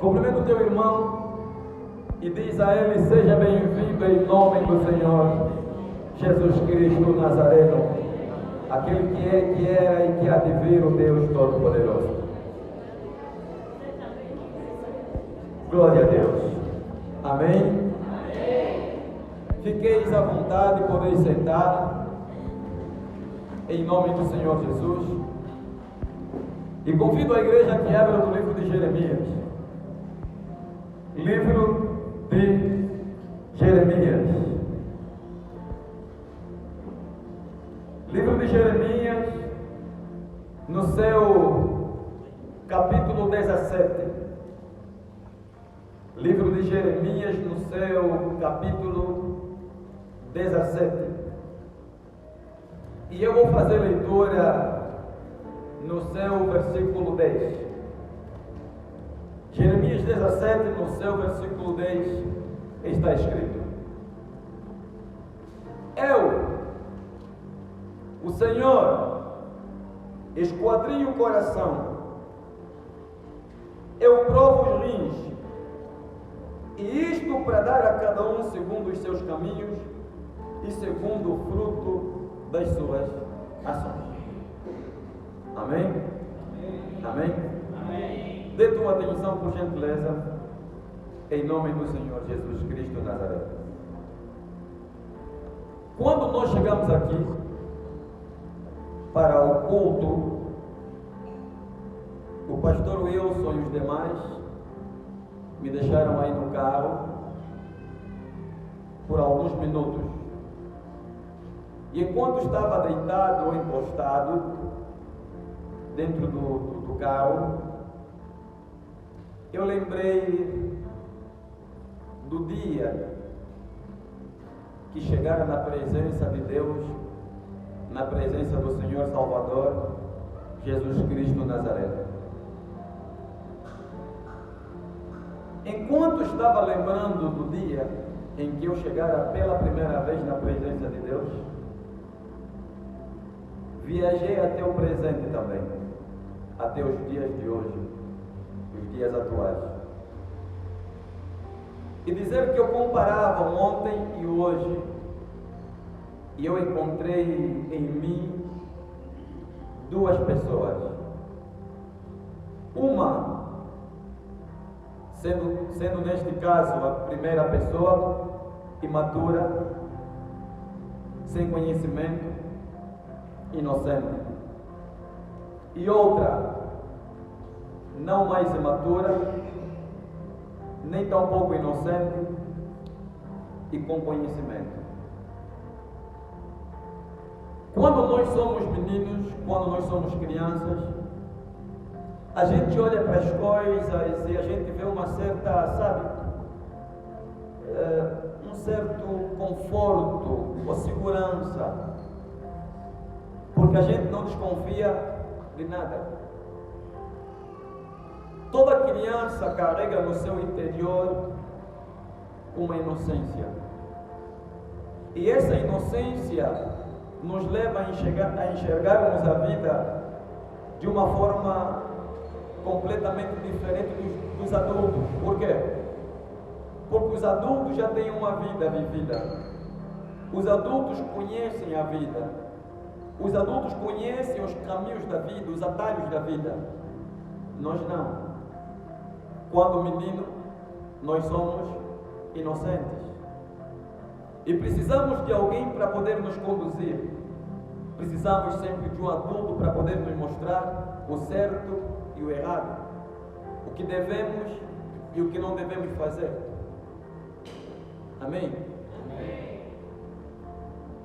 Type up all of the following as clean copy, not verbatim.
Cumprimenta o teu irmão e diz a ele: seja bem-vindo em nome do Senhor Jesus Cristo Nazareno, aquele que é, que era e que há de vir, o Deus Todo-Poderoso. Glória a Deus. Amém? Amém. Fiqueis à vontade, podeis sentar, em nome do Senhor Jesus. E convido a igreja que abra no livro de Jeremias. Livro de Jeremias. Livro de Jeremias, no seu capítulo 17. Livro de Jeremias, no seu capítulo 17. E eu vou fazer leitura no seu versículo 10. Jeremias 17, no seu versículo 10, está escrito: eu, o Senhor, esquadrinho o coração, eu provo os rins, e isto para dar a cada um segundo os seus caminhos e segundo o fruto das suas ações. Amém? Amém? Amém. Dê tua atenção, por gentileza, em nome do Senhor Jesus Cristo Nazaré. Quando nós chegamos aqui para o culto, o pastor Wilson e os demais me deixaram aí no carro por alguns minutos. E enquanto estava deitado ou encostado dentro do carro, eu lembrei do dia que chegara na presença de Deus, na presença do Senhor Salvador, Jesus Cristo Nazareno. Enquanto estava lembrando do dia em que eu chegara pela primeira vez na presença de Deus, viajei até o presente também, até os dias de hoje, os dias atuais. E dizer que eu comparava ontem e hoje, e eu encontrei em mim duas pessoas. Uma, sendo neste caso a primeira pessoa, imatura, sem conhecimento, inocente. E outra, não mais imatura, nem tão pouco inocente e com conhecimento. Quando nós somos meninos, quando nós somos crianças, a gente olha para as coisas e a gente vê uma certa, sabe, um certo conforto ou segurança, porque a gente não desconfia de nada. Toda criança carrega no seu interior uma inocência, e essa inocência nos leva a enxergarmos a vida de uma forma completamente diferente dos adultos. Por quê? Porque os adultos já têm uma vida vivida. Os adultos conhecem a vida. Os adultos conhecem os caminhos da vida, os atalhos da vida. Nós não. Quando menino, nós somos inocentes. E precisamos de alguém para poder nos conduzir. Precisamos sempre de um adulto para poder nos mostrar o certo e o errado, o que devemos e o que não devemos fazer. Amém? Amém.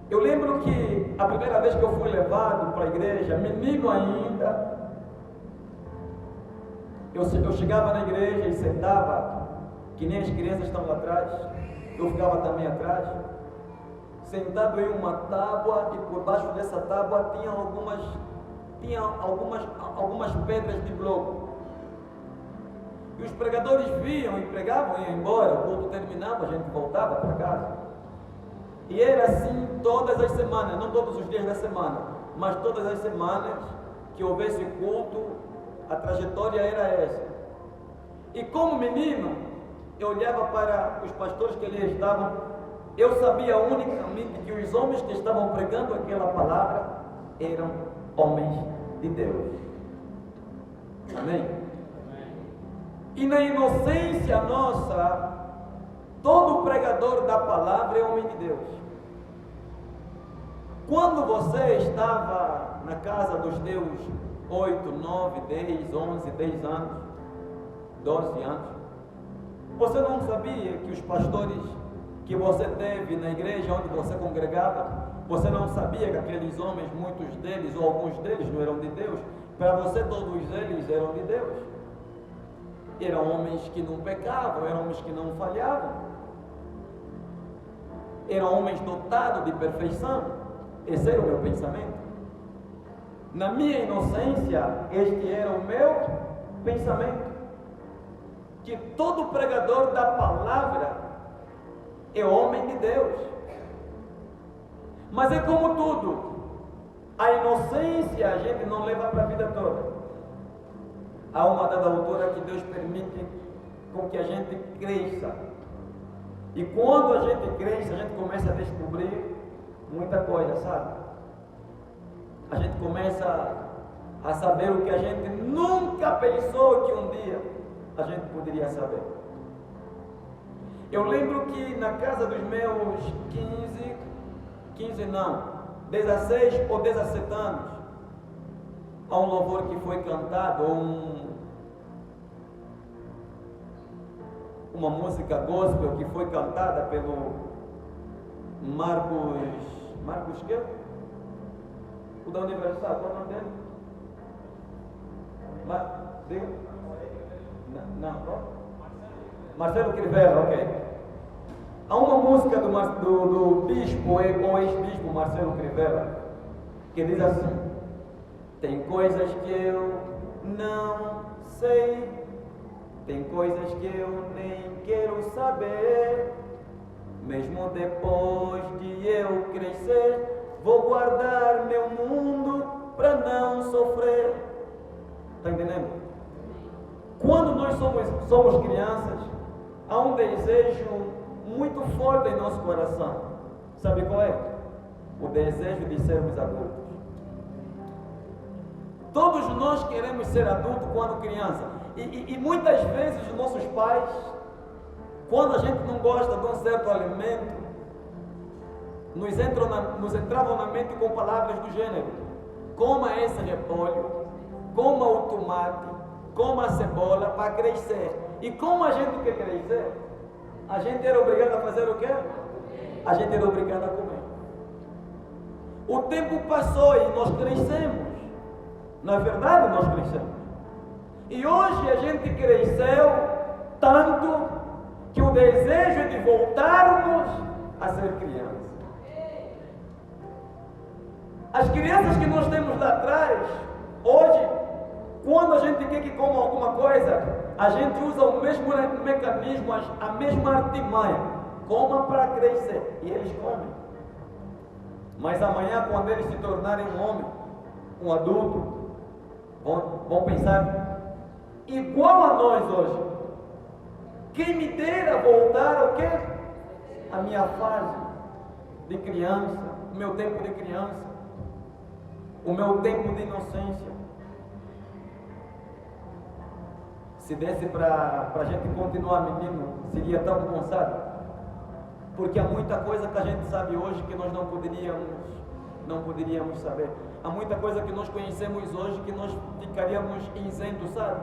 Eu lembro que a primeira vez que eu fui levado para a igreja, menino ainda, eu chegava na igreja e sentava, que nem as crianças estão lá atrás, eu ficava também atrás, sentado em uma tábua, e por baixo dessa tábua tinha algumas pedras de bloco. E os pregadores vinham e pregavam e iam embora, o culto terminava, a gente voltava para casa. E era assim todas as semanas, não todos os dias da semana, mas todas as semanas que houvesse culto, a trajetória era essa. E como menino, eu olhava para os pastores que ali estavam, eu sabia unicamente que os homens que estavam pregando aquela palavra eram homens de Deus. Amém? E na inocência nossa, todo pregador da palavra é homem de Deus. Quando você estava na casa dos teus 8, 9, 10, 11, 10 anos, 12 anos, você não sabia que os pastores que você teve na igreja onde você congregava, você não sabia que aqueles homens, muitos deles ou alguns deles não eram de Deus? Para você todos eles eram de Deus. Eram homens que não pecavam, eram homens que não falhavam, eram homens dotados de perfeição. Esse era o meu pensamento. Na minha inocência, este era o meu pensamento. Que todo pregador da palavra é homem de Deus. Mas é como tudo, a inocência a gente não leva para a vida toda. Há uma dada altura que Deus permite com que a gente cresça. E quando a gente cresce, a gente começa a descobrir muita coisa, sabe? A gente começa a saber o que a gente nunca pensou que um dia a gente poderia saber. Eu lembro que na casa dos meus 16 ou 17 anos, há um louvor que foi cantado, uma música gospel que foi cantada pelo Marcos que? O da Universal, qual é o nome dele? Não. Marcelo Crivella, ok. Há uma música do bispo ou ex-bispo Marcelo Crivella que diz assim: tem coisas que eu não sei, tem coisas que eu nem quero saber, mesmo depois de eu crescer, vou guardar meu mundo para não sofrer. Está entendendo? Quando nós somos crianças, há um desejo muito forte em nosso coração. Sabe qual é? O desejo de sermos adultos. Todos nós queremos ser adultos quando criança. E muitas vezes os nossos pais, quando a gente não gosta de um certo alimento, nos entravam na mente com palavras do gênero: coma esse repolho, coma o tomate, coma a cebola para crescer. E como a gente quer crescer, a gente era obrigado a fazer o quê? A gente era obrigado a comer. O tempo passou e nós crescemos. Na verdade, nós crescemos. E hoje a gente cresceu tanto que o desejo é de voltarmos a ser crianças. As crianças que nós temos lá atrás, hoje, quando a gente quer que coma alguma coisa, a gente usa o mesmo mecanismo, a mesma artimanha. Coma para crescer. E eles comem. Mas amanhã, quando eles se tornarem um homem, um adulto, vão pensar igual a nós hoje. Quem me dera voltar ao quê? A minha fase de criança, o meu tempo de criança, o meu tempo de inocência. Se desse para a gente continuar menino, seria tão bom, sabe? Porque há muita coisa que a gente sabe hoje que nós não poderíamos saber. Há muita coisa que nós conhecemos hoje que nós ficaríamos isentos, sabe?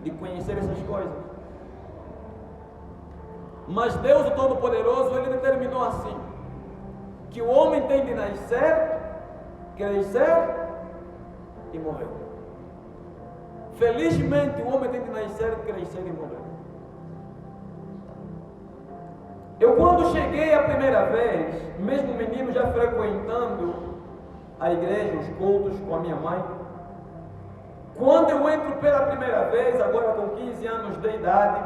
De conhecer essas coisas. Mas Deus, o Todo-Poderoso, Ele determinou assim: que o homem tem de nascer, crescer e morrer. Felizmente o homem tem de nascer, crescer e morrer. Eu, quando cheguei a primeira vez, mesmo menino, já frequentando a igreja, os cultos com a minha mãe, quando eu entro pela primeira vez, agora com 15 anos de idade,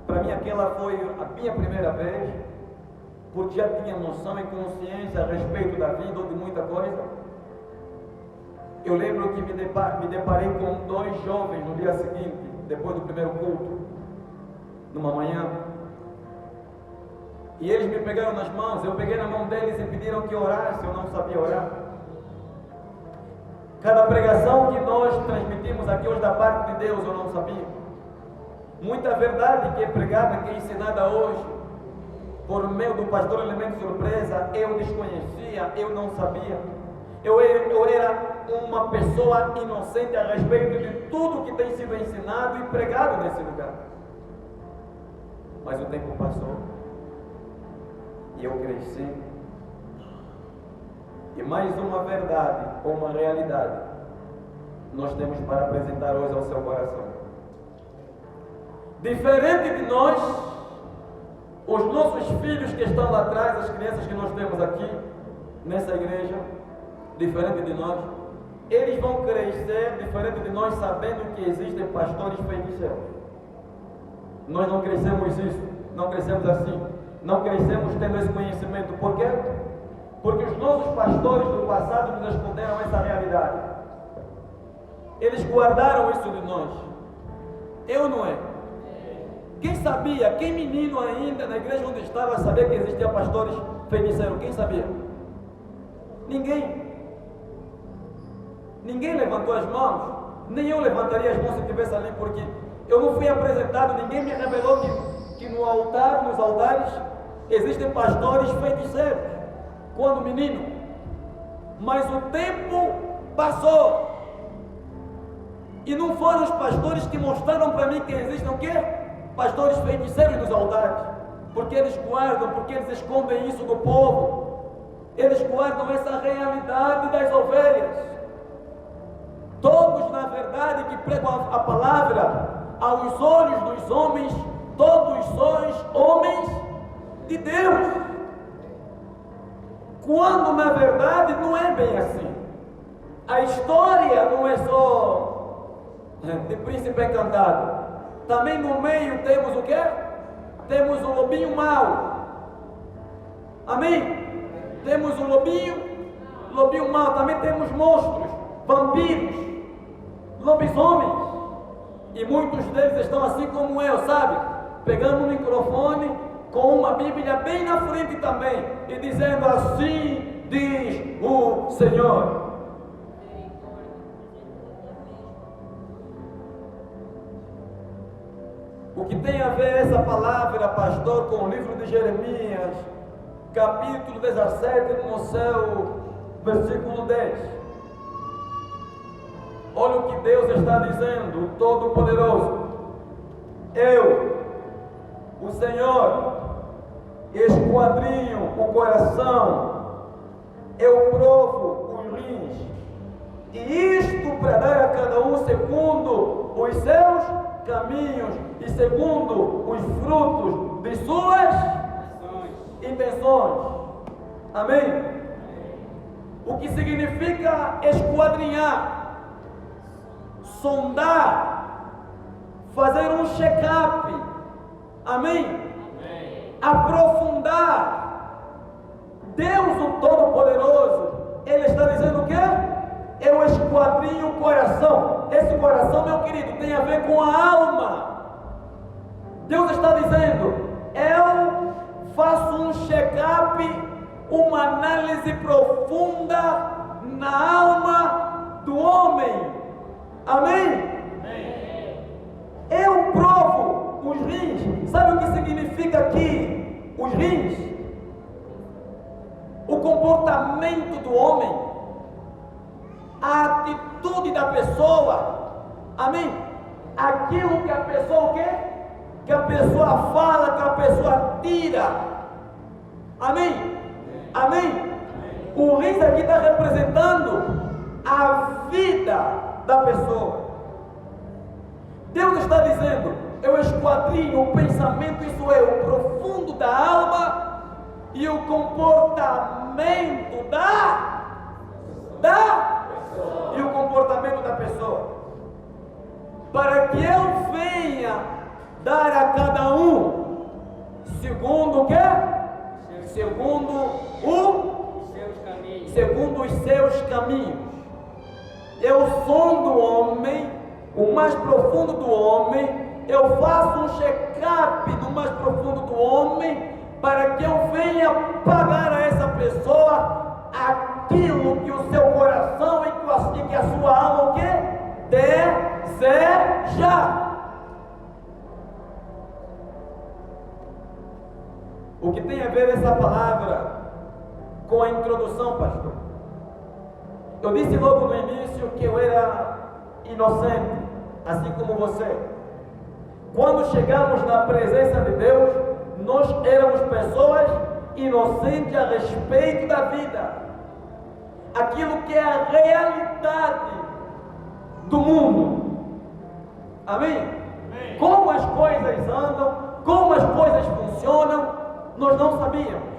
para mim aquela foi a minha primeira vez, porque já tinha noção e consciência a respeito da vida ou de muita coisa. Eu lembro que me deparei com dois jovens no dia seguinte, depois do primeiro culto, numa manhã. E eles me pegaram nas mãos, eu peguei na mão deles e pediram que orasse, eu não sabia orar. Cada pregação que nós transmitimos aqui hoje da parte de Deus, eu não sabia. Muita verdade que é pregada, que é ensinada hoje, por meio do pastor Elemento Surpresa, eu desconhecia, eu não sabia. Eu era uma pessoa inocente a respeito de tudo que tem sido ensinado e pregado nesse lugar. Mas o tempo passou e eu cresci. E mais uma verdade, ou uma realidade, nós temos para apresentar hoje ao seu coração. Diferente de nós, os nossos filhos que estão lá atrás, as crianças que nós temos aqui, nessa igreja, diferente de nós, eles vão crescer, diferente de nós, sabendo que existem pastores feiticeiros. Nós não crescemos isso, não crescemos assim, não crescemos tendo esse conhecimento. Por quê? Porque os nossos pastores do passado nos esconderam essa realidade. Eles guardaram isso de nós. Eu não é. Quem sabia, quem menino ainda na igreja onde estava, sabia que existiam pastores feiticeiros? Quem sabia? Ninguém. Ninguém levantou as mãos. Nem eu levantaria as mãos se estivesse ali, porque eu não fui apresentado, ninguém me revelou que no altar, nos altares, existem pastores feiticeiros, quando menino. Mas o tempo passou. E não foram os pastores que mostraram para mim que existem o quê? Pastores feiticeiros nos altares. Porque eles guardam, porque eles escondem isso do povo. Eles guardam essa realidade das ovelhas. Todos, na verdade, que pregam a palavra, aos olhos dos homens, todos sois homens de Deus. Quando, na verdade, não é bem assim. A história não é só de príncipe encantado. Também no meio temos o quê? Temos o lobinho mau. Amém? Temos o lobinho mau. Também temos monstros, vampiros, lobisomens. E muitos deles estão assim como eu, sabe? Pegando um microfone com uma Bíblia bem na frente também e dizendo: assim diz o Senhor. O que tem a ver essa palavra, pastor, com o livro de Jeremias, capítulo 17, no seu versículo 10. Olha o que Deus está dizendo, o Todo-Poderoso. Eu, o Senhor, esquadrinho o coração, eu provo os rins, e isto para dar a cada um segundo os seus caminhos e segundo os frutos de suas intenções. Amém? O que significa esquadrinhar? Sondar, fazer um check-up. Amém? Amém? Aprofundar. Deus, o Todo-Poderoso, Ele está dizendo o quê? Eu esquadrinho o coração. Esse coração, meu querido, tem a ver com a alma. Deus está dizendo: eu faço um check-up, uma análise profunda na alma do homem. Amém? Amém? Eu provo os rins. Sabe o que significa aqui os rins? O comportamento do homem, a atitude da pessoa. Amém? Aquilo que a pessoa o quê? Que a pessoa fala, que a pessoa tira. Amém? Amém? O rins aqui está representando a vida da pessoa. Deus está dizendo: eu esquadrinho o pensamento, isso é, o profundo da alma e o comportamento e o comportamento da pessoa, para que eu venha dar a cada um segundo o quê? Segundo os seus caminhos. Eu sondo o homem o mais profundo do homem, eu faço um check-up no mais profundo do homem, para que eu venha pagar a essa pessoa aquilo que o seu coração e que a sua alma o quê? Deseja. O que tem a ver essa palavra com a introdução, pastor? Eu disse logo no início que eu era inocente, assim como você. Quando chegamos na presença de Deus, nós éramos pessoas inocentes a respeito da vida, aquilo que é a realidade do mundo. Amém? Amém. Como as coisas andam, como as coisas funcionam, nós não sabíamos.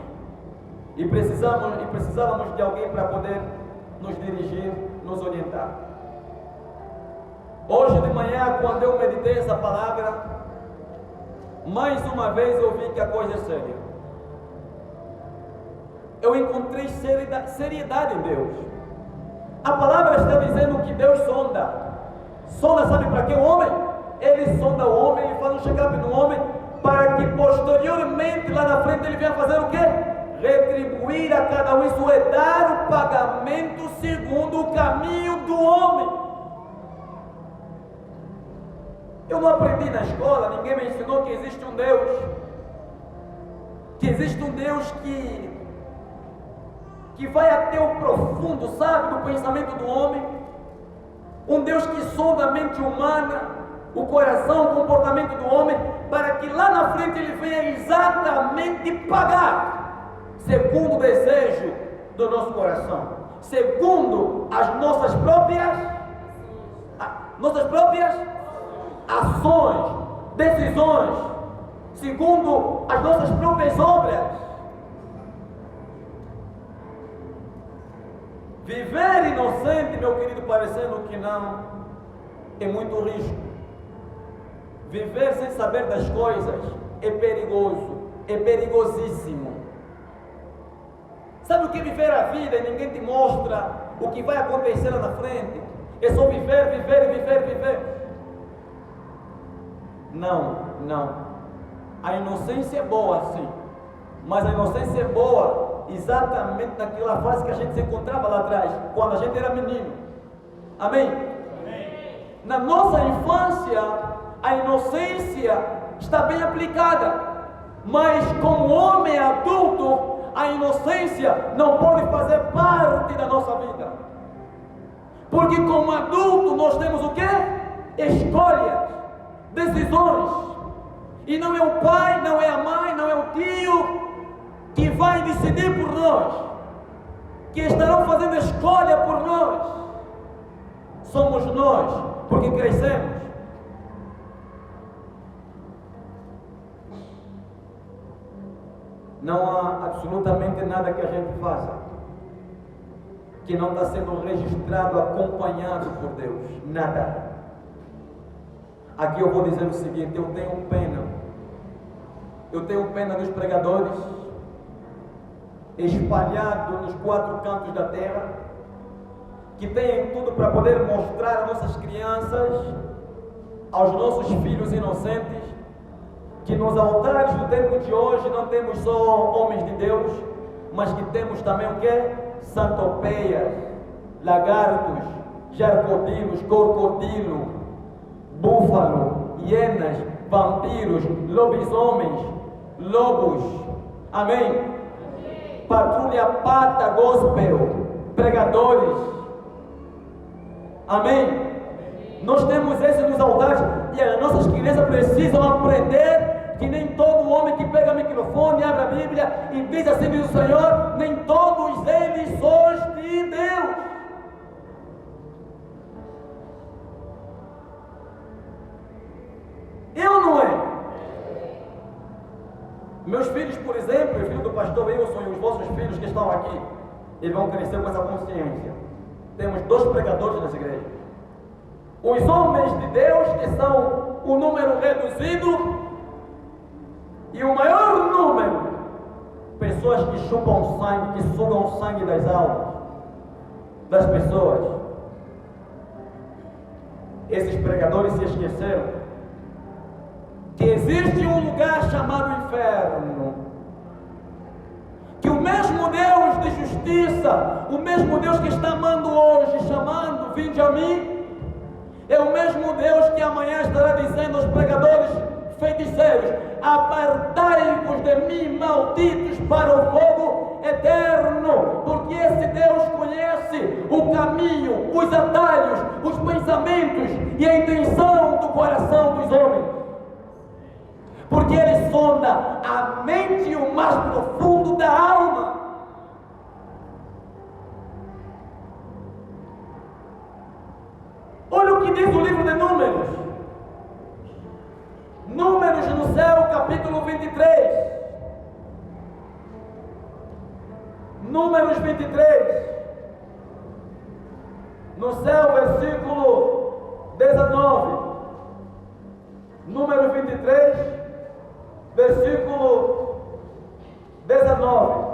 E precisávamos de alguém para poder nos dirigir, nos orientar. Hoje de manhã, quando eu meditei essa palavra, mais uma vez eu vi que a coisa é séria. Eu encontrei seriedade em Deus. A palavra está dizendo que Deus sonda. Sonda, sabe para que o homem? Ele sonda o homem, ele faz um check-up no homem, para que posteriormente, lá na frente, ele venha fazer o quê? Retribuir a cada um, isso é dar o pagamento segundo o caminho do homem. Eu não aprendi na escola, ninguém me ensinou que existe um Deus, que existe um Deus que vai até o profundo, sabe, do pensamento do homem, um Deus que sonda a mente humana, o coração, o comportamento do homem, para que lá na frente ele venha exatamente pagar, segundo o desejo do nosso coração, segundo as nossas próprias ações, decisões, segundo as nossas próprias obras. Viver inocente, meu querido, parecendo que não, é muito risco. Viver sem saber das coisas é perigoso, é perigosíssimo. Sabe o que é viver a vida e ninguém te mostra o que vai acontecer lá na frente? É só viver. Não. A inocência é boa, sim, mas a inocência é boa exatamente naquela fase que a gente se encontrava lá atrás, quando a gente era menino. Amém? Amém. Na nossa infância, a inocência está bem aplicada, mas como homem adulto, a inocência não pode fazer parte da nossa vida, porque como adulto nós temos o quê? Escolhas, decisões, e não é o pai, não é a mãe, não é o tio que vai decidir por nós, que estarão fazendo escolha por nós. Somos nós, porque crescemos. Não há absolutamente nada que a gente faça que não está sendo registrado, acompanhado por Deus. Nada. Aqui eu vou dizer o seguinte: eu tenho pena dos pregadores espalhados nos 4 cantos da terra, que têm tudo para poder mostrar às nossas crianças, aos nossos filhos inocentes, que nos altares do tempo de hoje não temos só homens de Deus, mas que temos também o quê? Santopeias, lagartos, jarcodilos, crocodilo, búfalo, hienas, vampiros, lobisomens, lobos. Amém? Patrulha pata gospel, pregadores. Amém? Nós temos esse nos altares, e as nossas crianças precisam aprender que nem todo homem que pega o microfone, abre a Bíblia e diz assim diz o Senhor, nem todos eles são de Deus. Eu não é. Meus filhos, por exemplo, o filho do pastor Wilson e os vossos filhos que estão aqui, eles vão crescer com essa consciência. Temos 2 pregadores nas igrejas. Os homens de Deus, que são o número reduzido, e o maior número, pessoas que chupam sangue, que sugam sangue das almas das pessoas. Esses pregadores se esqueceram que existe um lugar chamado inferno, que o mesmo Deus de justiça, o mesmo Deus que está amando hoje, chamando, vinde a mim, é o mesmo Deus que amanhã estará dizendo aos pregadores feiticeiros: apartai-vos de mim, malditos, para o fogo eterno, porque esse Deus conhece o caminho, os atalhos, os pensamentos e a intenção do coração dos homens, porque Ele sonda a mente e o mais profundo da alma. Olha o que diz o livro de Números. Números no céu, capítulo 23. Números 23. No céu, versículo 19. Números 23, versículo 19.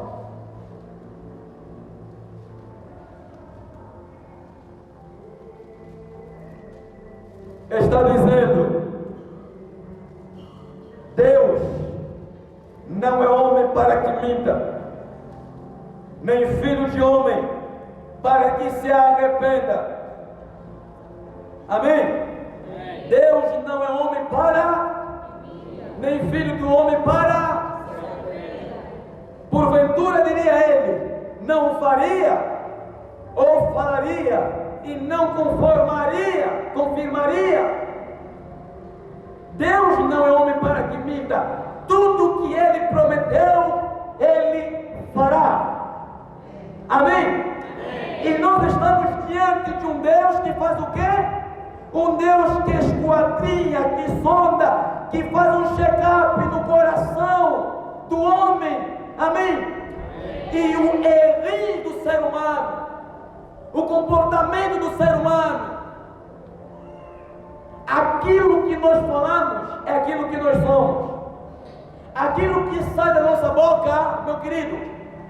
Está dizendo: Deus não é homem para que minta, nem filho de homem para que se arrependa. Amém? Deus não é homem para, nem filho do homem para. Porventura, diria ele, não faria, ou falaria, e não confirmaria. Deus não é homem para que minta. Tudo que Ele prometeu, Ele fará. Amém? E nós estamos diante de um Deus que faz o quê? Um Deus que esquadrinha, que sonda, que faz um check-up no coração do homem. Amém? E o erro do ser humano, o comportamento do ser humano, aquilo que nós falamos é aquilo que nós somos. Aquilo que sai da nossa boca, meu querido,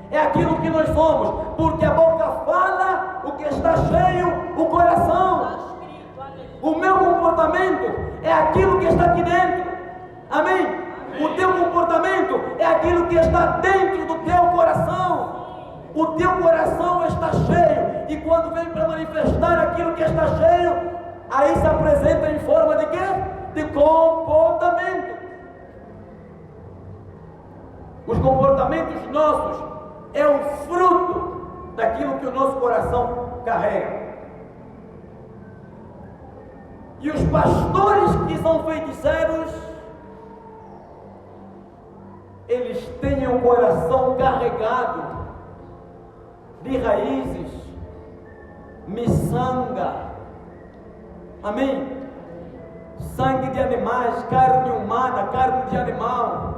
é aquilo que nós somos. Porque a boca fala o que está cheio, o coração. O meu comportamento é aquilo que está aqui dentro. Amém? O teu comportamento é aquilo que está dentro do teu coração. O teu coração está cheio. E quando vem para manifestar aquilo que está cheio, aí se apresenta em forma de quê? De comportamento. Os comportamentos nossos é o fruto daquilo que o nosso coração carrega. E os pastores que são feiticeiros, eles têm o coração carregado de raízes, miçanga, amém? Sangue de animais, carne humana, carne de animal.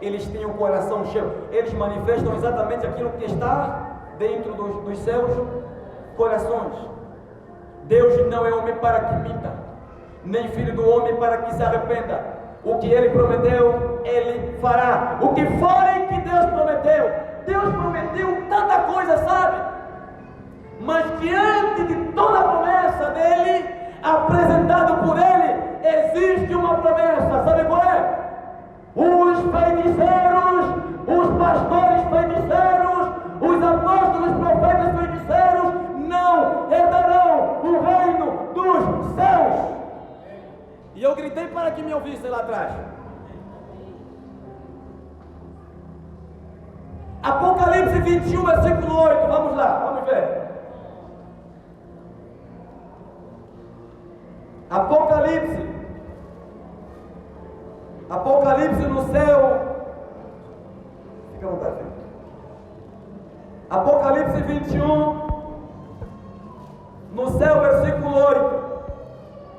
Eles têm o coração cheio, eles manifestam exatamente aquilo que está dentro dos seus corações. Deus não é homem para que minta, nem filho do homem para que se arrependa. O que Ele prometeu, Ele fará. O que foi que Deus prometeu? Deus prometeu tanta coisa, sabe? Mas diante de toda a promessa dEle, apresentado por Ele, existe uma promessa. Sabe qual é? Os feiticeiros, os pastores feiticeiros, os apóstolos, profetas feiticeiros não herdarão o reino dos céus. E eu gritei para que me ouvissem lá atrás. Apocalipse 21, versículo 8. Vamos lá, vamos ver. Apocalipse no céu. Fica à vontade. Apocalipse 21, no céu, versículo 8.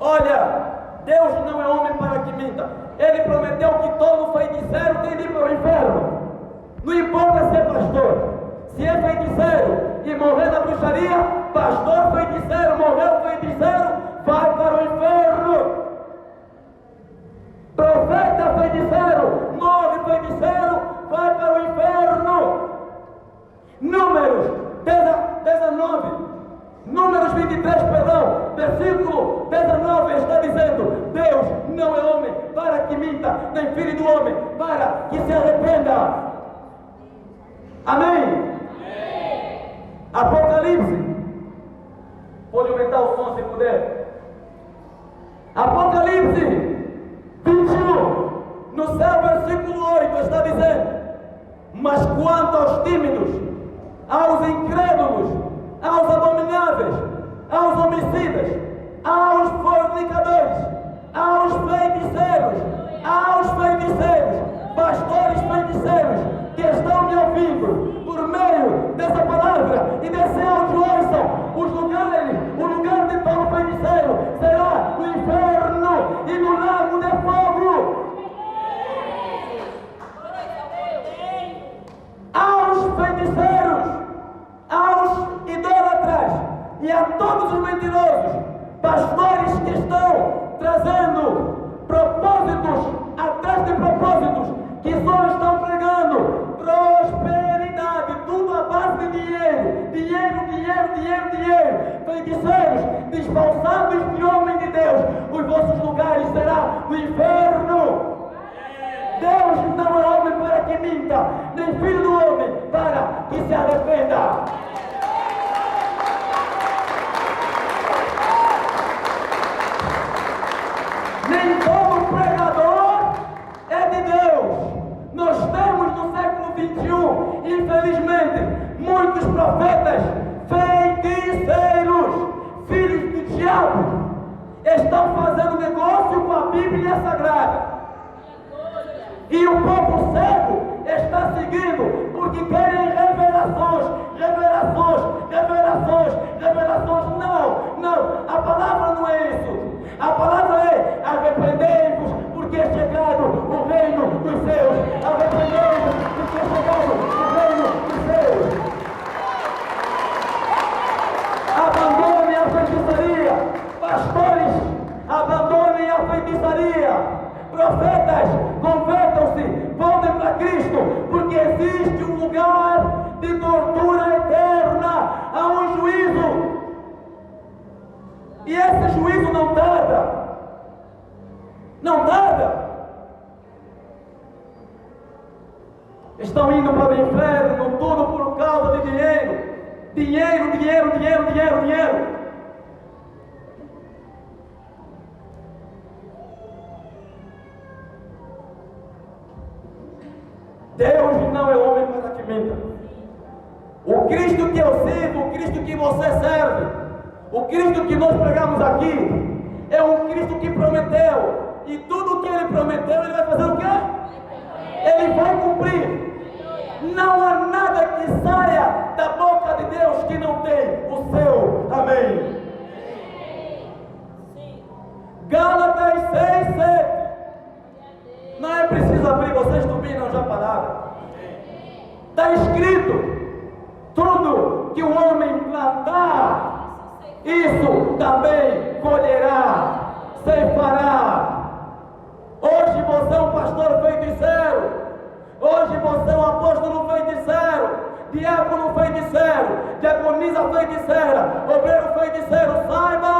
Olha, Deus não é homem para que minta. Ele prometeu que todo feiticeiro tem de ir para o inferno. Não importa se é pastor, se é feiticeiro e morrer na bruxaria, pastor feiticeiro, morreu feiticeiro, vai para o inferno. Profeta feiticeiro, morre feiticeiro, vai para o inferno. Números 19. versículo 19 está dizendo: Deus não é homem para que minta, nem filho do homem para que se arrependa. Amém? Apocalipse. Pode aumentar o som se puder. Apocalipse 21, no céu, versículo 8, está dizendo: mas quanto aos tímidos, aos incrédulos, aos abomináveis, aos homicidas, aos fornicadores, aos feiticeiros, pastores feiticeiros, que estão me ouvindo por meio dessa palavra e desse áudio, ouçam: o lugar de todo feiticeiro será no inferno e no lago de fogo. Aos feiticeiros, aos idólatras e a todos os mentirosos, pastores que estão trazendo propósitos atrás de propósitos, que só estão pregando prosperidade, tudo à base de dinheiro, feiticeiros, disfarçados de homem de Deus, os vossos lugares serão no inferno. Deus não é homem para que minta, nem filho do homem para que se arrependa. Nem todo pregador é de Deus. Nós temos no século XXI, infelizmente, muitos profetas feiticeiros, filhos do diabo, estão fazendo negócio com a Bíblia Sagrada. E o povo cego está seguindo, porque querem revelações. Não, a palavra não é isso. A palavra é: arrependei-vos, porque é chegado o reino dos céus. Arrependei-vos, porque é chegado o reino dos céus. Abandonem a feitiçaria. Pastores, abandonem a feitiçaria. Profetas, convertam-se, voltem para Cristo, porque existe um lugar de tortura eterna, há um juízo, e esse juízo não tarda. Estão indo para o inferno, tudo por causa de dinheiro. Deus não é homem para que minta. O Cristo que eu sirvo, o Cristo que você serve, o Cristo que nós pregamos aqui, é um Cristo que prometeu. E tudo o que Ele prometeu, Ele vai fazer o quê? Ele vai cumprir. Não há nada que saia da boca de Deus que não tem o seu amém. Gálatas 6:7. Não é preciso abrir, vocês dominam já a palavra. Está escrito: tudo que o homem plantar, isso também colherá, ceifará. Hoje você é um pastor feiticeiro. Hoje você é um apóstolo feiticeiro, diácono feiticeiro, diaconisa feiticeira, obreiro feiticeiro. Saiba!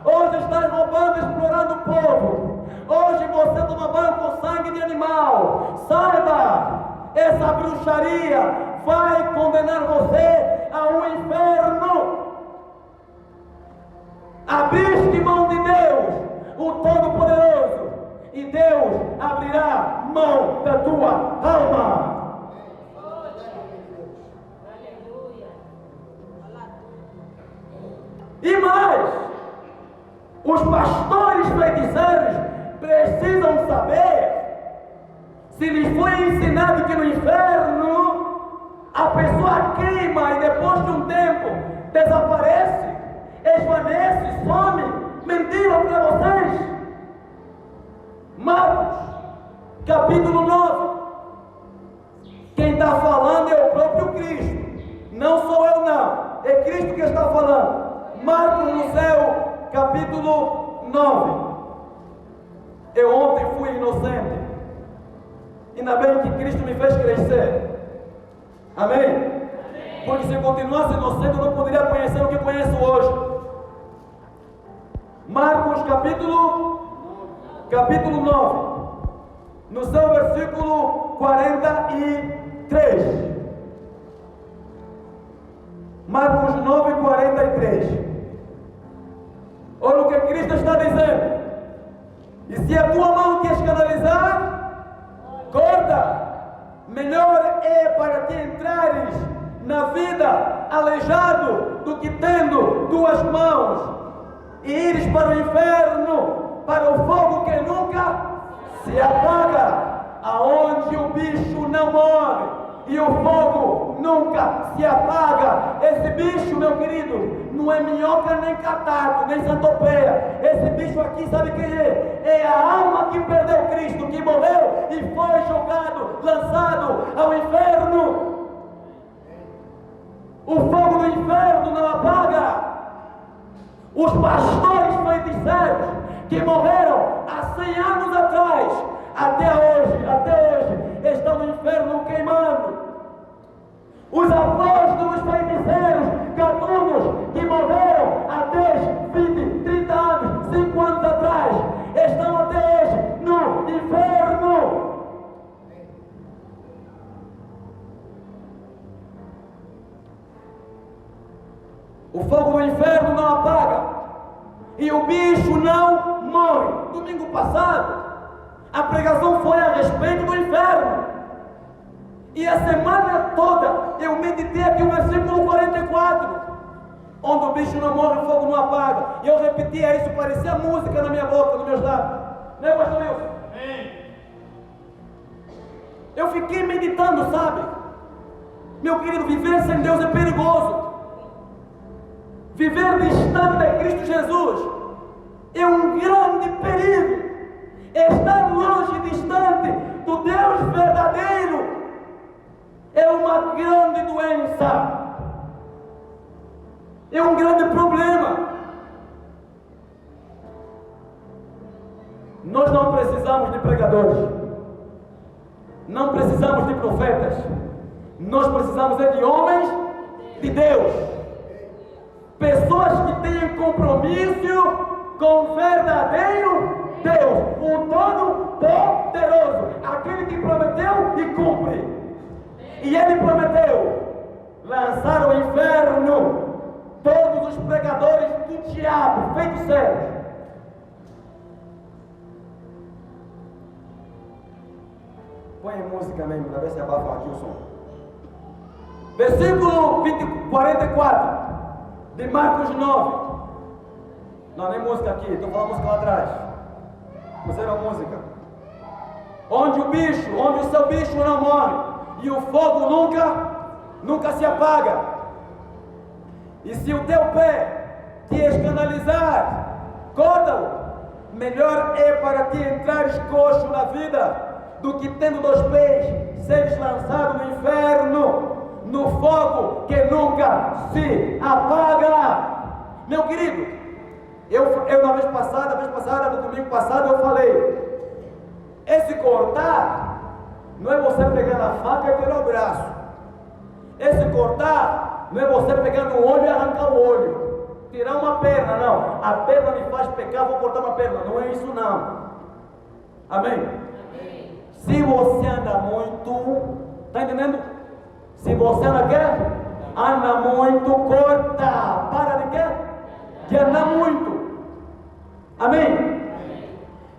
Hoje estás roubando, explorando o povo. Hoje você toma banho com sangue de animal. Saiba! Essa bruxaria vai condenar você ao inferno. Abriste mão de Deus, o Todo-Poderoso, e Deus abrirá mão da tua alma. E mais, os pastores feiticeiros precisam saber, se lhes foi ensinado que no inferno a pessoa queima e depois de um tempo desaparece, esvanece, some. Mentira para vocês. Marcos, capítulo 9. Quem está falando é o próprio Cristo. Não sou eu não. É Cristo que está falando. Marcos no céu, capítulo 9. Eu ontem fui inocente. Ainda bem que Cristo me fez crescer. Amém? Porque se eu continuasse inocente, eu não poderia conhecer o que conheço hoje. Marcos capítulo 9, no seu versículo 43. Marcos 9, 43. Olha o que Cristo está dizendo. E se a tua mão te escandalizar, corta. Melhor é para ti entrares na vida aleijado do que tendo duas mãos e ires para o inferno, para o fogo que nunca se apaga, aonde o bicho não morre e o fogo nunca se apaga. Esse bicho, meu querido, não é minhoca, nem catato, nem centopeia. Esse bicho aqui, sabe quem é? É a alma que perdeu Cristo, que morreu e foi jogado, lançado ao inferno. O fogo do inferno não apaga. Os pastores feiticeiros que morreram há 100 anos atrás, até hoje, estão no inferno queimando. Os apóstolos feiticeiros, gatunos, que morreram há 10, 20, 30 anos, 5 anos atrás, estão até hoje no inferno. O fogo do inferno não apaga e o bicho não morre. Domingo passado, a pregação foi a respeito do inferno. E a semana toda eu meditei aqui o versículo 44, onde o bicho não morre, o fogo não apaga. E eu repetia isso, parecia música na minha boca, nos meus lábios. Né, pastor Wilson? Eu fiquei meditando, sabe? Meu querido, viver sem Deus é perigoso. Viver distante de Cristo Jesus é um grande perigo. Estar longe, distante do Deus verdadeiro é uma grande doença. É um grande problema. Nós não precisamos de pregadores. Não precisamos de profetas. Nós precisamos de homens de Deus. Pessoas que tenham compromisso com o verdadeiro Deus, o Todo-Poderoso, aquele que prometeu e cumpre. E ele prometeu lançar ao inferno todos os pregadores do diabo, feiticeiros. Põe a música mesmo, para ver se abafa aqui o som. Versículo 44 de Marcos 9. Não, nem música aqui, estou falando música lá atrás. Puseram a música. Onde o seu bicho não morre e o fogo nunca se apaga. E se o teu pé te escandalizar, corta-o. Melhor é para ti entrares coxo na vida do que tendo 2 pés seres lançado no inferno, no fogo que nunca se apaga. Meu querido, eu na vez passada, no domingo passado, eu falei: esse cortar não é você pegar na faca e tirar o braço. Esse cortar não é você pegar no olho e arrancar o olho, tirar uma perna, não. A perna me faz pecar, vou cortar uma perna. Não é isso, não. Amém? Se você anda muito, está entendendo? Se você anda muito, corta. Para de quê? De andar muito. Amém?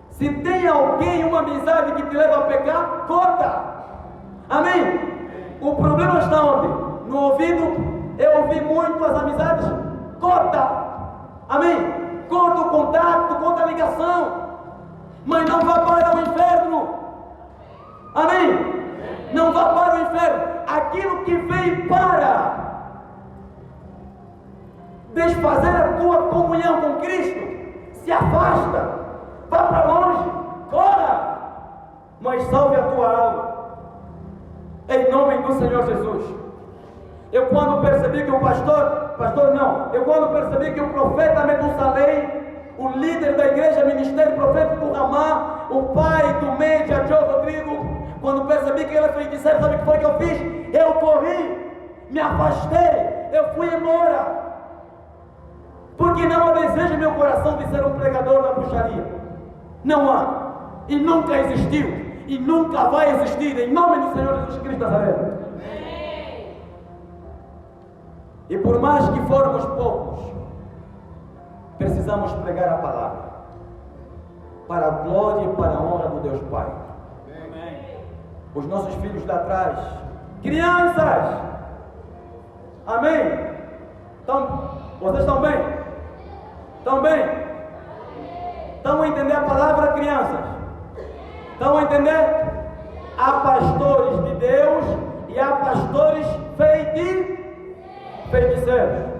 Se tem alguém, uma amizade que te leva a pecar, corta. Amém? O problema está onde? No ouvido. Eu ouvi muito as amizades, corta. Amém? Corta o contato, corta a ligação. Mas não vá para o inferno. Amém? Não vá para o inferno. Aquilo que veio para desfazer a tua comunhão com Cristo, se afasta, vá para longe, corra, mas salve a tua alma, em nome do Senhor Jesus. Eu quando percebi que o eu quando percebi que o profeta Metusalém, o líder da igreja Ministério Profético Ramá, o pai do Média Joe Rodrigo, quando percebi que ele foi feiticeiro, sabe o que foi que eu fiz? Eu corri, me afastei, eu fui embora, porque não há desejo em meu coração de ser um pregador. bruxaria. Não há. E nunca existiu. E nunca vai existir. Em nome do Senhor Jesus Cristo de Nazaré. E por mais que formos poucos, precisamos pregar a palavra. Para a glória e para a honra do Deus Pai. Amém. Os nossos filhos lá atrás. Crianças! Amém? Então, vocês estão bem? Estão bem? Estão a entender a palavra, crianças? Estão a entender? Há pastores de Deus e há pastores feiticeiros.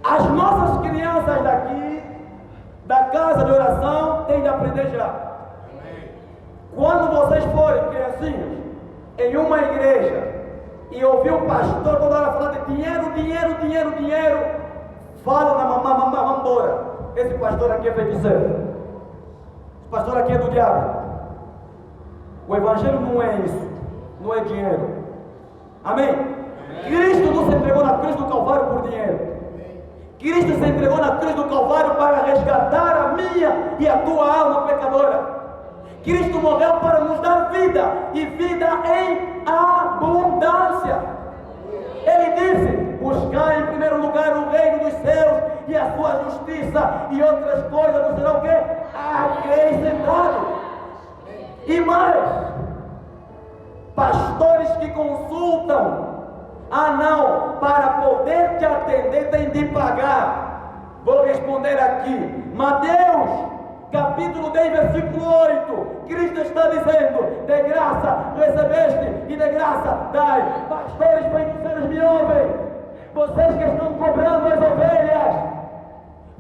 As nossas crianças daqui, da casa de oração, têm de aprender já. Quando vocês forem criancinhas em uma igreja e ouvir o pastor toda hora falar de dinheiro, fala na mamãe, vamos embora. Esse pastor aqui é feiticeiro. Esse pastor aqui é do diabo. O evangelho não é isso, não é dinheiro. Amém? Cristo não se entregou na cruz do Calvário por dinheiro. Cristo se entregou na cruz do Calvário para resgatar a minha e a tua alma pecadora. Cristo morreu para nos dar vida, e vida em abundância. Ele disse: buscar em primeiro lugar o reino dos céus e a sua justiça, e outras coisas não serão o quê? Acrescentado. E mais, pastores que consultam, não, para poder te atender tem de pagar. Vou responder aqui, Mateus capítulo 10, versículo 8, Cristo está dizendo: de graça recebeste e de graça dai. Pastores feiticeiros, me ouvem, vocês que estão cobrando as ovelhas,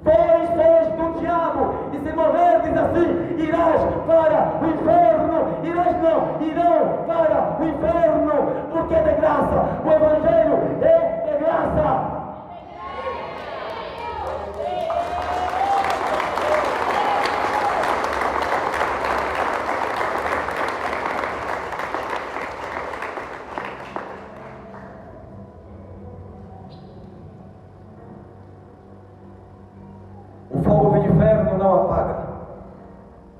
vós sois do diabo, e se morrerdes assim, irás para o inferno. Irão para o inferno, porque é de graça. O evangelho é de graça. Não apaga.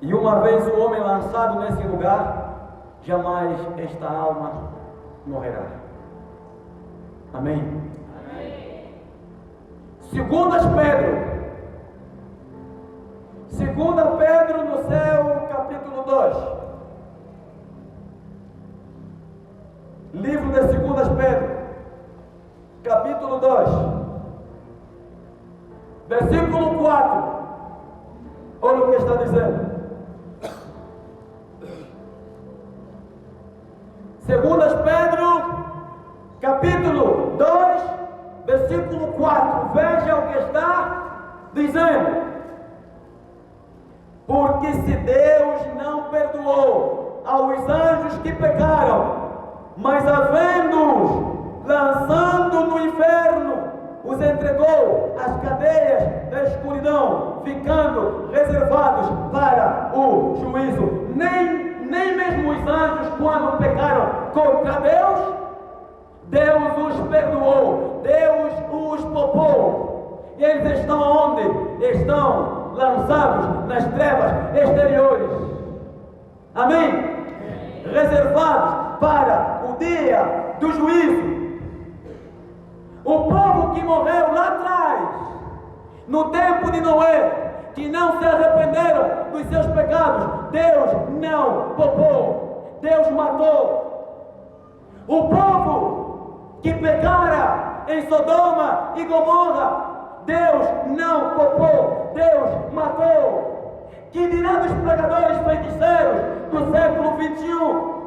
E uma vez o homem lançado nesse lugar, jamais esta alma morrerá. Amém? Amém. Segundas Pedro no céu, capítulo 2. Livro de Segundas Pedro, capítulo 2, versículo 4. Olha o que está dizendo. Segundas Pedro, capítulo 2, versículo 4. Veja o que está dizendo. Porque se Deus não perdoou aos anjos que pecaram, mas havendo-os lançando no inferno, os entregou às cadeias da escuridão, ficando reservados para o juízo. Nem mesmo os anjos, quando pecaram contra Deus os perdoou, Deus os poupou. E eles estão onde? Estão lançados nas trevas exteriores. Amém? Reservados para o dia do juízo. O povo que morreu lá atrás, no tempo de Noé, que não se arrependeram dos seus pecados, Deus não poupou, Deus matou. O povo que pecara em Sodoma e Gomorra, Deus não poupou, Deus matou. Que dirá dos pregadores feiticeiros do século 21?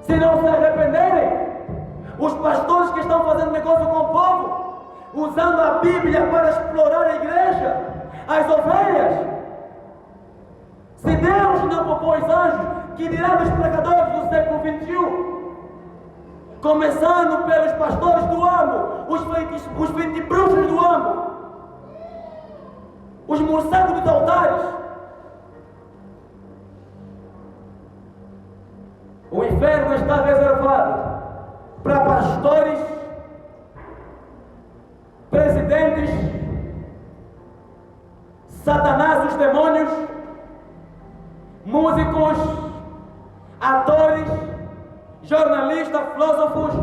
Se não se arrependerem, os pastores que estão fazendo negócio com o povo, usando a Bíblia para explorar a igreja, as ovelhas. Se Deus não poupou os anjos, que dirá dos pregadores do século 21? Começando pelos pastores do amo, os feitibruxos do amo, os morcegos dos altares. O inferno está reservado para pastores, presidentes os demônios, músicos, atores, jornalistas, filósofos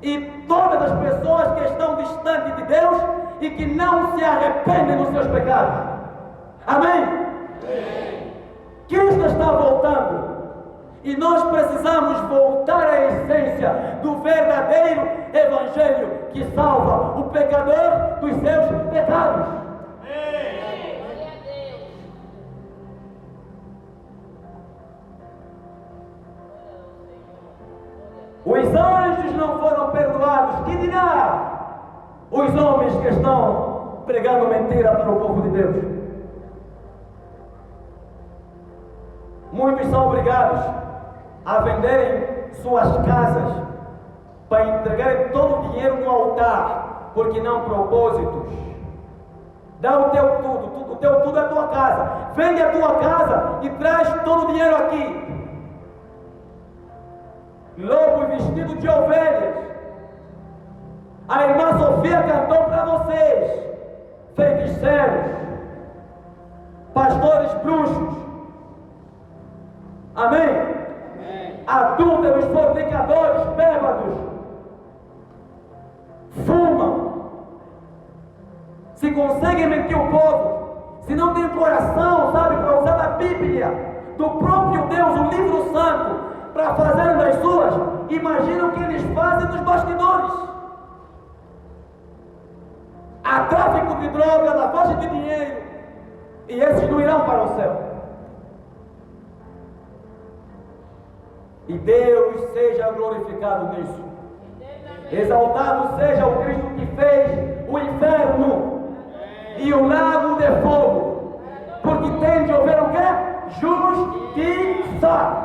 e todas as pessoas que estão distantes de Deus e que não se arrependem dos seus pecados. Amém? Amém. Cristo está voltando e nós precisamos voltar à essência do verdadeiro Evangelho que salva o pecador dos seus pecados. Amém. Os anjos não foram perdoados, que dirá os homens que estão pregando mentira para o povo de Deus? Muitos são obrigados a venderem suas casas para entregarem todo o dinheiro no altar, porque não propósitos. Dá o teu tudo, o teu tudo é a tua casa. Vende a tua casa e traz todo o dinheiro aqui. Lobo vestido de ovelhas. A irmã Sofia cantou para vocês. Feiticeiros, pastores bruxos. Amém? Amém. Adúlteros, fornicadores, bêbados, fumam. Se conseguem mentir o povo, se não tem coração, sabe, para usar a Bíblia do próprio Deus, o livro santo, para fazerem das suas, imagina o que eles fazem nos bastidores. Há tráfico de droga, lavagem de dinheiro, e esses não irão para o céu. E Deus seja glorificado nisso. Exaltado seja o Cristo que fez o inferno e o lago de fogo, porque tem de haver o quê? Justiça.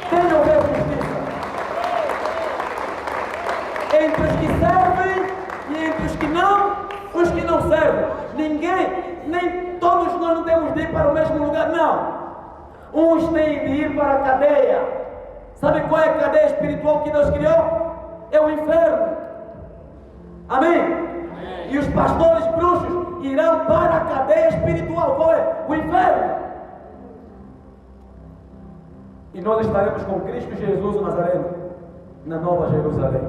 Tem de haver justiça entre os que servem e entre os que não servem. Ninguém, nem todos nós não temos de ir para o mesmo lugar, não. Uns têm de ir para a cadeia. Sabe qual é a cadeia espiritual que Deus criou? É o inferno. Amém? Amém. E os pastores bruxos irão para a cadeia espiritual. Qual é? O inferno. E nós estaremos com Cristo Jesus o Nazareno na Nova Jerusalém.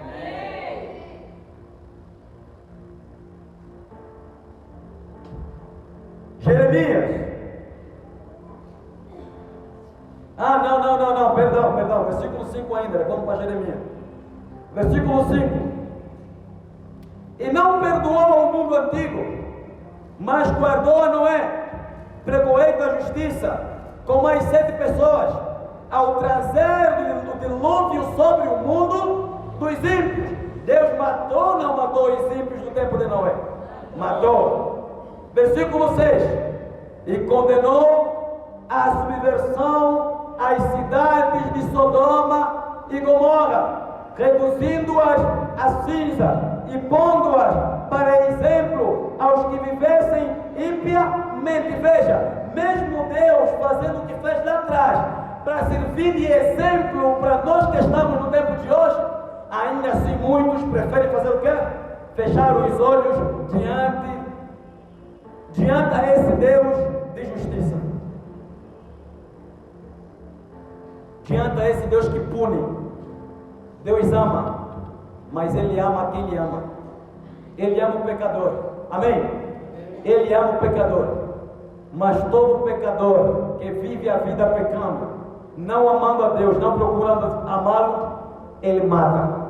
Amém. Jeremias. Não, perdão, versículo 5 ainda, vamos para Jeremias. Versículo 5. E não perdoou o mundo antigo, mas guardou a Noé, pregoeiro da justiça, com mais 7 pessoas, ao trazer o dilúvio sobre o mundo dos ímpios. Deus matou ou não matou os ímpios no tempo de Noé? Matou. Versículo 6. E condenou a subversão as cidades de Sodoma e Gomorra, reduzindo-as a cinza e pondo-as para exemplo aos que vivessem impiamente. Veja, mesmo Deus fazendo o que fez lá atrás, para servir de exemplo para nós que estamos no tempo de hoje, ainda assim muitos preferem fazer o quê? Fechar os olhos diante a esse Deus de justiça, diante a esse Deus que pune. Deus ama, mas Ele ama quem Ele ama. Ele ama o pecador. Amém? Ele ama o pecador. Mas todo pecador que vive a vida pecando, não amando a Deus, não procurando amá-lo, ele mata.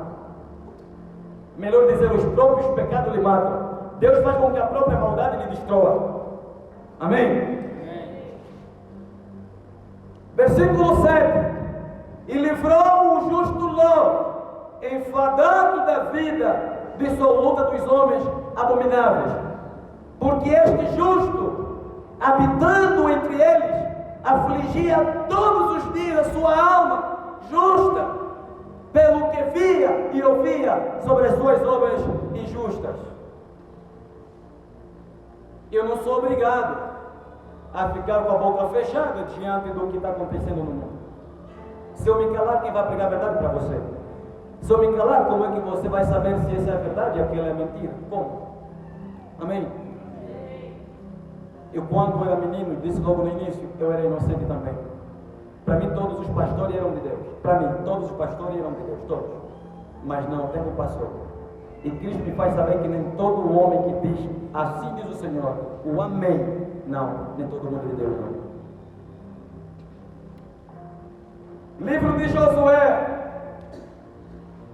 Melhor dizer, os próprios pecados lhe matam. Deus faz com que a própria maldade lhe destrua. Amém? Versículo 7. E livrou o justo Ló, enfadado da vida dissoluta dos homens abomináveis, porque este justo, habitando entre eles, afligia todos os dias a sua alma justa, pelo que via e ouvia sobre as suas obras injustas. Eu não sou obrigado a ficar com a boca fechada diante do que está acontecendo no mundo. Se eu me calar, quem vai pregar a verdade para você? Se eu me calar, como é que você vai saber se essa é a verdade e aquela é mentira? Como? Amém? Eu, quando era menino, disse logo no início, eu era inocente também. Para mim, todos os pastores eram de Deus. Para mim, todos os pastores eram de Deus, todos. Mas não, o tempo passou. E Cristo me faz saber que nem todo homem que diz, assim diz o Senhor, o amém, não, nem todo mundo de Deus, não. Livro de Josué,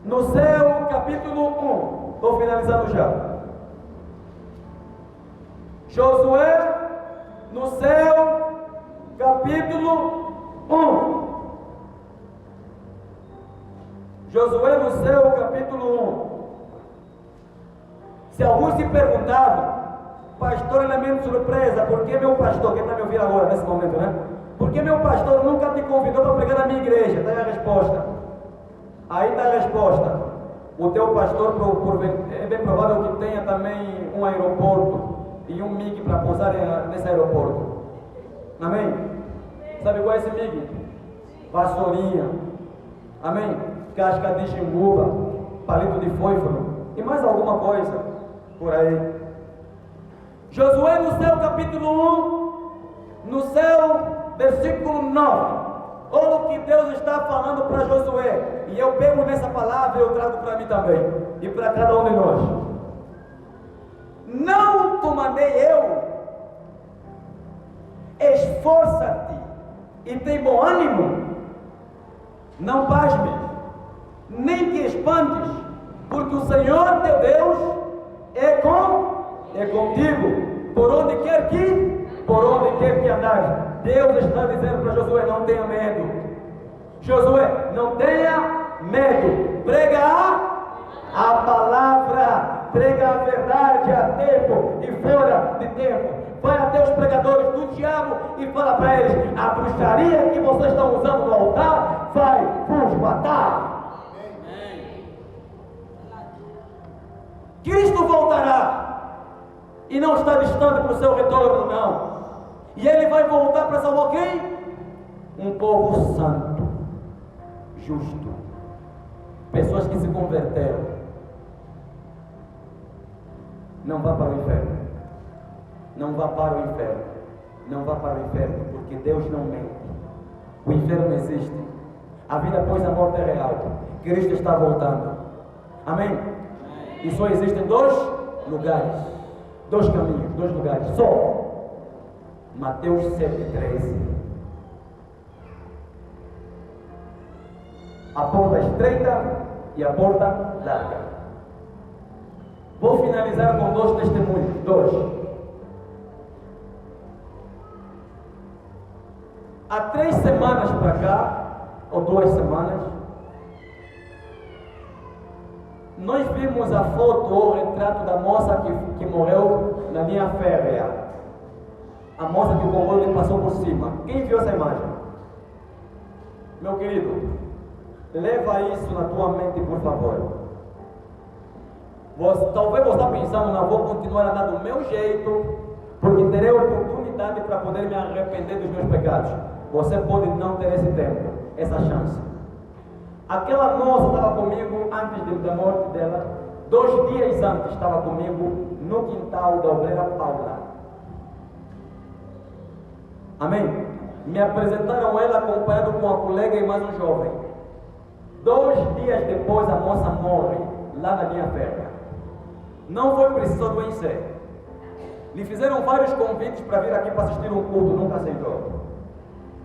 no céu, capítulo 1. Estou finalizando já. Josué, no céu, capítulo 1. Josué no céu, capítulo 1. Se alguns se perguntavam, pastor, elemento surpresa, por que meu pastor, quem está me ouvindo agora nesse momento, né? Por que meu pastor nunca te convidou para pregar na minha igreja? Está aí a resposta. Aí está a resposta. O teu pastor, é bem provável que tenha também um aeroporto e um MiG para pousar nesse aeroporto. Amém? Sabe qual é esse MiG? Vassourinha. Amém? Casca de xinguba, palito de fósforo e mais alguma coisa por aí. Josué no céu, capítulo 1, no céu, versículo 9. Olha o que Deus está falando para Josué. E eu pego nessa palavra e eu trago para mim também. E para cada um de nós. Não te mandei eu. Esforça-te e tem bom ânimo. Não pasmes, nem te espantes, porque o Senhor teu Deus é contigo, por onde quer que andares. Deus está dizendo para Josué, não tenha medo. Josué, não tenha medo. Prega a palavra, prega a verdade a tempo e fora de tempo. Vai até os pregadores do diabo e fala para eles, a bruxaria que vocês estão usando no altar vai vos matar. Cristo voltará e não está distante para o seu retorno, não. E ele vai voltar para salvar quem? Um povo santo, justo, pessoas que se converteram. Não vá para o inferno, não vá para o inferno, não vá para o inferno, porque Deus não mente. O inferno não existe. A vida após a morte é real. Cristo está voltando. Amém? E só existem dois lugares, dois caminhos, dois lugares, só. Mateus 7,13. A porta estreita e a porta larga. Vou finalizar com dois testemunhos. Dois. Há 3 semanas para cá, ou 2 semanas, nós vimos a foto ou o retrato da moça que morreu na linha férrea. A moça que o comboio lhe passou por cima. Quem viu essa imagem? Meu querido, leva isso na tua mente, por favor. Talvez você está pensando, não vou continuar a andar do meu jeito, porque terei oportunidade para poder me arrepender dos meus pecados. Você pode não ter esse tempo, essa chance. Aquela moça estava comigo antes da morte dela. 2 dias antes estava comigo no quintal da obreira Paula. Amém? Me apresentaram ela acompanhado com uma colega e mais um jovem. 2 dias depois a moça morre lá na linha férrea. Não foi preciso adoecer. Lhe fizeram vários convites para vir aqui para assistir um culto, nunca aceitou.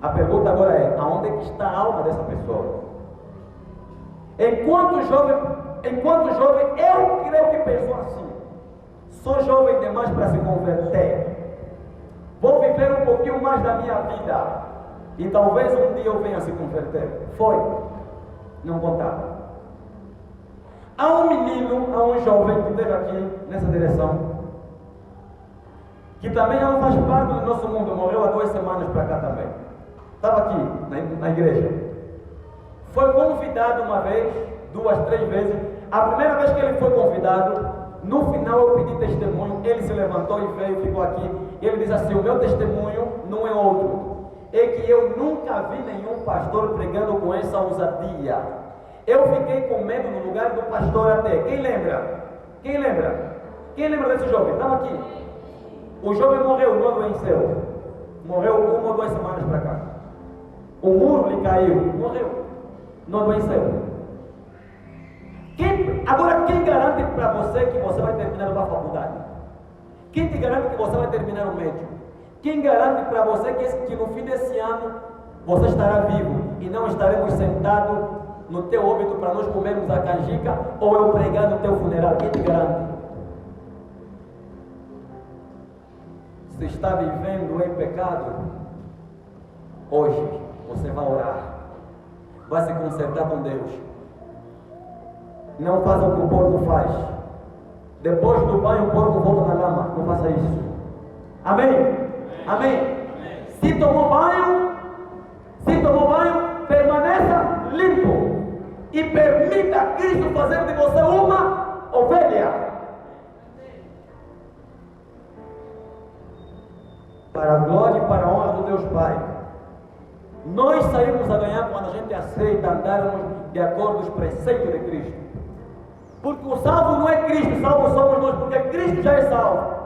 A pergunta agora é, aonde é que está a alma dessa pessoa? Enquanto jovem, eu creio que pensou assim. Sou jovem demais para se converter. Vou viver um pouquinho mais da minha vida. E talvez um dia eu venha a se converter. Foi. Não contava. Há um menino, há um jovem que esteve aqui nessa direção, que também não faz parte do nosso mundo, morreu há 2 semanas para cá também. Estava aqui, na igreja. Foi convidado uma vez, 2, 3 vezes. A primeira vez que ele foi convidado, no final eu pedi testemunho, ele se levantou e veio, ficou aqui. E ele diz assim, o meu testemunho não é outro. É que eu nunca vi nenhum pastor pregando com essa ousadia. Eu fiquei com medo no lugar do pastor até. Quem lembra? Quem lembra? Quem lembra desse jovem? Estava aqui. O jovem morreu, não adoeceu. Morreu 1 ou 2 semanas para cá. O muro lhe caiu, morreu. Não adoeceu. Agora, quem garante para você que você vai terminar uma faculdade? Quem te garante que você vai terminar o médio? Quem garante para você que no fim desse ano você estará vivo e não estaremos sentados no teu óbito para nós comermos a canjica ou eu pregar no teu funeral? Quem te garante? Se está vivendo em pecado, hoje você vai orar, vai se consertar com Deus. Não faça o que o porco faz. Depois do banho, o porco volta na lama. Não faça isso. Amém? Amém? Se tomou banho, permaneça limpo e permita Cristo fazer de você uma ovelha. Para a glória e para a honra do Deus Pai. Nós saímos a ganhar quando a gente aceita andarmos de acordo com os preceitos de Cristo. Porque o salvo não é Cristo, salvo somos nós, porque Cristo já é salvo.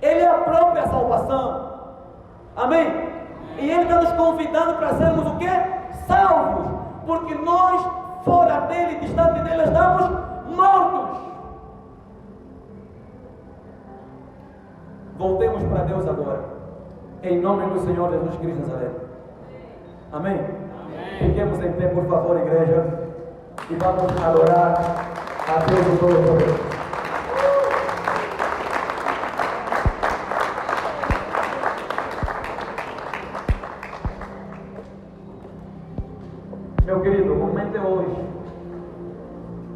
Ele é a própria salvação. Amém? E Ele está nos convidando para sermos o quê? Salvos. Porque nós, fora dele, distante dele, estamos mortos. Voltemos para Deus agora. Em nome do Senhor Jesus Cristo de Nazaré. Amém? Amém? Fiquemos em pé, por favor, igreja. E vamos adorar a Deus do Todo-Poderoso. Meu querido, o momento é hoje.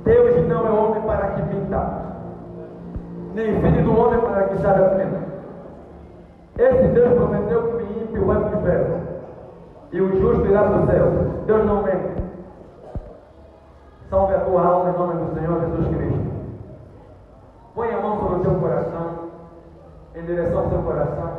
Deus não é homem para que minta, nem filho do homem para que saiba a pena. Esse Deus prometeu que o ímpio vai para o inferno e o justo irá para o céu. Deus não mente. Salve a tua alma em nome do Senhor Jesus Cristo. Põe a mão sobre o teu coração, em direção ao teu coração.